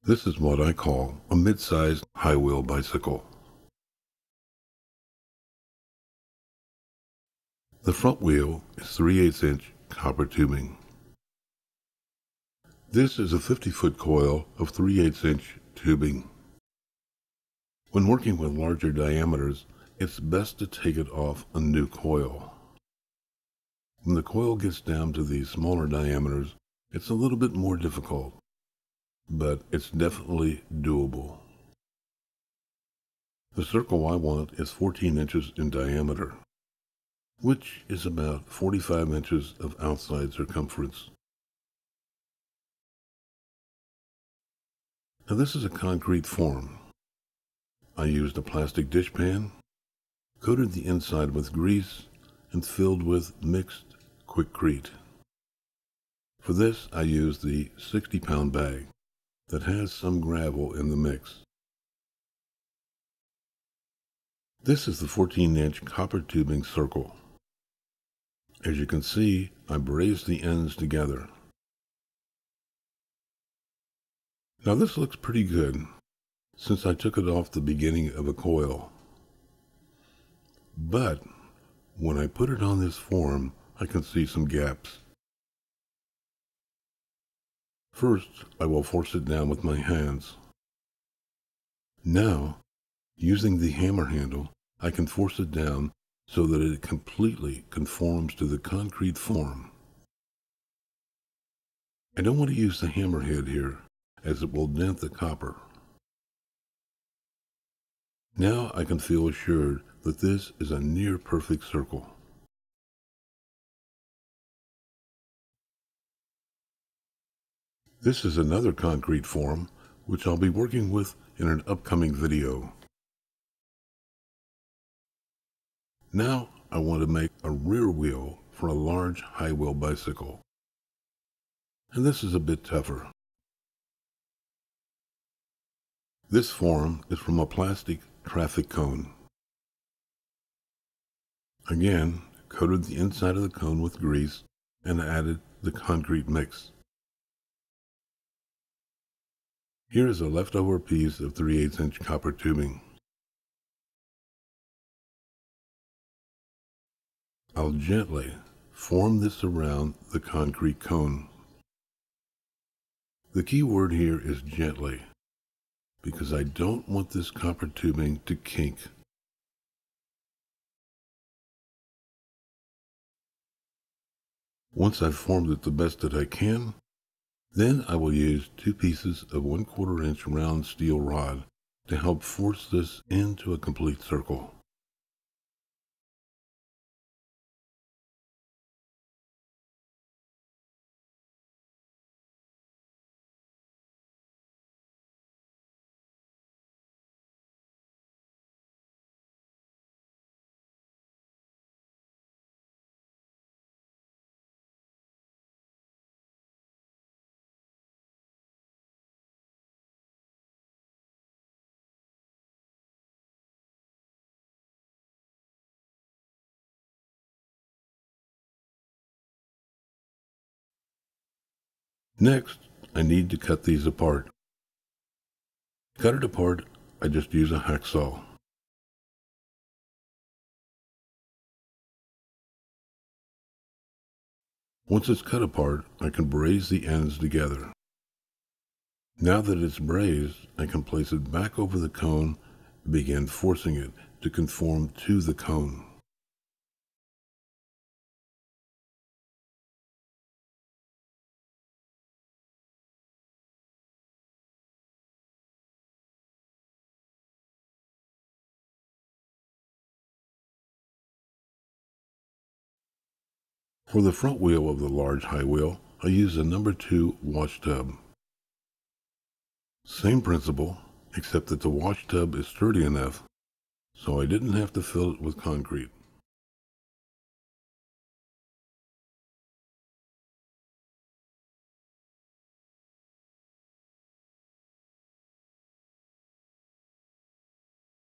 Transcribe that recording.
This is what I call a mid-sized high-wheel bicycle. The front wheel is 3/8-inch copper tubing. This is a 50-foot coil of 3/8-inch tubing. When working with larger diameters, it's best to take it off a new coil. When the coil gets down to these smaller diameters, it's a little bit more difficult, but it's definitely doable. The circle I want is 14 inches in diameter, which is about 45 inches of outside circumference. Now this is a concrete form. I used a plastic dishpan, coated the inside with grease, and filled with mixed Quikrete. For this, I used the 60-pound bag that has some gravel in the mix. This is the 14-inch copper tubing circle. As you can see, I brazed the ends together. Now this looks pretty good, since I took it off the beginning of a coil. But when I put it on this form, I can see some gaps. First, I will force it down with my hands. Now, using the hammer handle, I can force it down so that it completely conforms to the concrete form. I don't want to use the hammerhead here, as it will dent the copper. Now I can feel assured that this is a near-perfect circle. This is another concrete form, which I'll be working with in an upcoming video. Now I want to make a rear wheel for a large high-wheel bicycle. And this is a bit tougher. This form is from a plastic traffic cone. Again, coated the inside of the cone with grease and added the concrete mix. Here is a leftover piece of 3/8-inch copper tubing. I'll gently form this around the concrete cone. The key word here is gently, because I don't want this copper tubing to kink. Once I've formed it the best that I can, then I will use 2 pieces of 1/4 inch round steel rod to help force this into a complete circle. Next, I need to cut these apart. To cut it apart, I just use a hacksaw. Once it's cut apart, I can braze the ends together. Now that it's brazed, I can place it back over the cone and begin forcing it to conform to the cone. For the front wheel of the large high wheel, I use a number 2 wash tub. Same principle, except that the wash tub is sturdy enough, so I didn't have to fill it with concrete.